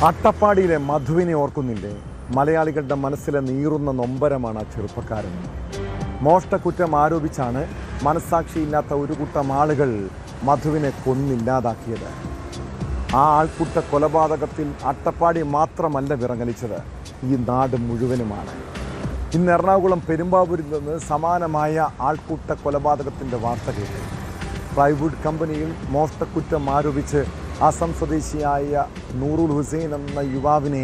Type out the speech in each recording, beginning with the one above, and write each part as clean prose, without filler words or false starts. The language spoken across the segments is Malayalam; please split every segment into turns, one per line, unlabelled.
അട്ടപ്പാടിയിലെ മധുവിനെ ഓർക്കുന്നില്ലേ? മലയാളികളുടെ മനസ്സിലെ നീറുന്ന നൊമ്പരമാണ് ആ ചെറുപ്പക്കാരൻ. മോഷ്ടക്കുറ്റം ആരോപിച്ചാണ് മനസ്സാക്ഷിയില്ലാത്ത ഒരു കൂട്ടം ആളുകൾ മധുവിനെ കൊന്നില്ലാതാക്കിയത്. ആ ആൾക്കൂട്ട കൊലപാതകത്തിൽ അട്ടപ്പാടി മാത്രമല്ല വിറങ്ങലിച്ചത്, ഈ നാട് മുഴുവനുമാണ്. ഇന്ന് എറണാകുളം പെരുമ്പാവൂരിൽ നിന്ന് സമാനമായ ആൾക്കൂട്ട കൊലപാതകത്തിൻ്റെ വാർത്ത കേട്ടു. പ്ലൈവുഡ് കമ്പനിയിൽ മോഷ്ടക്കുറ്റം ആരോപിച്ച് അസം സ്വദേശിയായ നൂറുൽ ഹുസൈൻ എന്ന യുവാവിനെ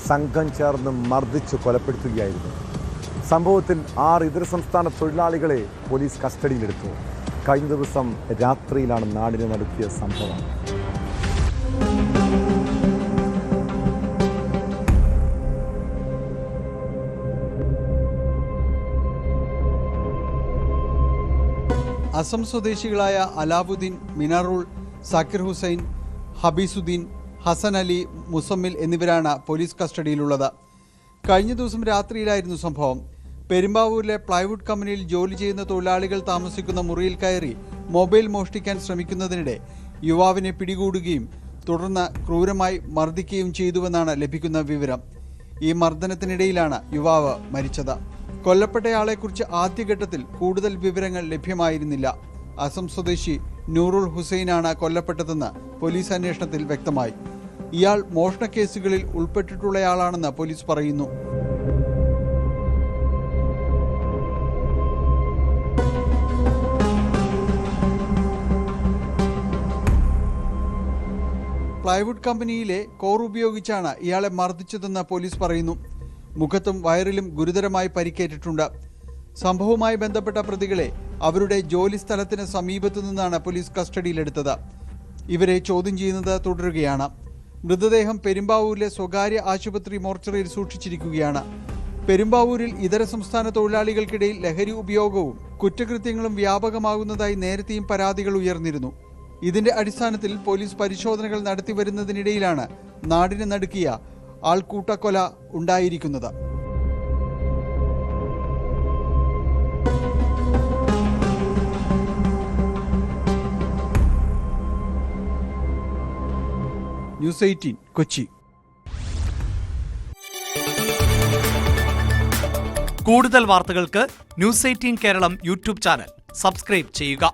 സംഘം ചേർന്ന് മർദ്ദിച്ച് കൊലപ്പെടുത്തുകയായിരുന്നു. സംഭവത്തിൽ 6 ഇതര സംസ്ഥാന തൊഴിലാളികളെ പോലീസ് കസ്റ്റഡിയിലെടുത്തു. കഴിഞ്ഞ ദിവസം രാത്രിയിലാണ് നാടിനെ നടുക്കിയ സംഭവം.
അസം സ്വദേശികളായ അലാവുദ്ദീൻ, മിനാറുൾ, സാക്കിർ ഹുസൈൻ, ഹബീസുദ്ദീൻ, ഹസൻ അലി, മുസമ്മിൽ എന്നിവരാണ് പോലീസ് കസ്റ്റഡിയിലുള്ളത്. കഴിഞ്ഞ ദിവസം രാത്രിയിലായിരുന്നു സംഭവം. പെരുമ്പാവൂരിലെ പ്ലൈവുഡ് കമ്പനിയിൽ ജോലി ചെയ്യുന്ന തൊഴിലാളികൾ താമസിക്കുന്ന മുറിയിൽ കയറി മൊബൈൽ മോഷ്ടിക്കാൻ ശ്രമിക്കുന്നതിനിടെ യുവാവിനെ പിടികൂടുകയും തുടർന്ന് ക്രൂരമായി മർദ്ദിക്കുകയും ചെയ്തുവെന്നാണ് ലഭിക്കുന്ന വിവരം. ഈ മർദ്ദനത്തിനിടയിലാണ് യുവാവ് മരിച്ചത്. കൊല്ലപ്പെട്ടയാളെക്കുറിച്ച് ആദ്യഘട്ടത്തിൽ കൂടുതൽ വിവരങ്ങൾ ലഭ്യമായിരുന്നില്ല. അസം സ്വദേശി നൂറുൽ ഹുസൈനാണ് കൊല്ലപ്പെട്ടതെന്ന് പോലീസ് അന്വേഷണത്തിൽ വ്യക്തമായി. ഇയാൾ മോഷണക്കേസുകളിൽ ഉൾപ്പെട്ടിട്ടുള്ളയാളാണെന്ന് പോലീസ് പറയുന്നു. പ്ലൈവുഡ് കമ്പനിയിലെ കോർ ഉപയോഗിച്ചാണ് ഇയാളെ മർദ്ദിച്ചതെന്ന് പോലീസ് പറയുന്നു. മുഖത്തും വയറിലും ഗുരുതരമായി പരിക്കേറ്റിട്ടുണ്ട്. സംഭവവുമായി ബന്ധപ്പെട്ട പ്രതികളെ അവരുടെ ജോലി സ്ഥലത്തിന് സമീപത്തു നിന്നാണ് പോലീസ് കസ്റ്റഡിയിലെടുത്തത്. ഇവരെ ചോദ്യം ചെയ്യുന്നത് തുടരുകയാണ്. മൃതദേഹം പെരുമ്പാവൂരിലെ സ്വകാര്യ ആശുപത്രി മോർച്ചറിയിൽ സൂക്ഷിച്ചിരിക്കുകയാണ്. പെരുമ്പാവൂരിൽ ഇതര സംസ്ഥാന തൊഴിലാളികൾക്കിടയിൽ ലഹരി ഉപയോഗവും കുറ്റകൃത്യങ്ങളും വ്യാപകമാകുന്നതായി നേരത്തെയും പരാതികൾ ഉയർന്നിരുന്നു. ഇതിന്റെ അടിസ്ഥാനത്തിൽ പോലീസ് പരിശോധനകൾ നടത്തിവരുന്നതിനിടയിലാണ് നാടിനെ നടുക്കിയ ആൾക്കൂട്ടക്കൊല ഉണ്ടായിരിക്കുന്നത്. ന്യൂസ് 18 കൊച്ചി.
കൂടുതൽ വാർത്തകൾക്ക് news 18 Keralam YouTube channel subscribe ചെയ്യുക.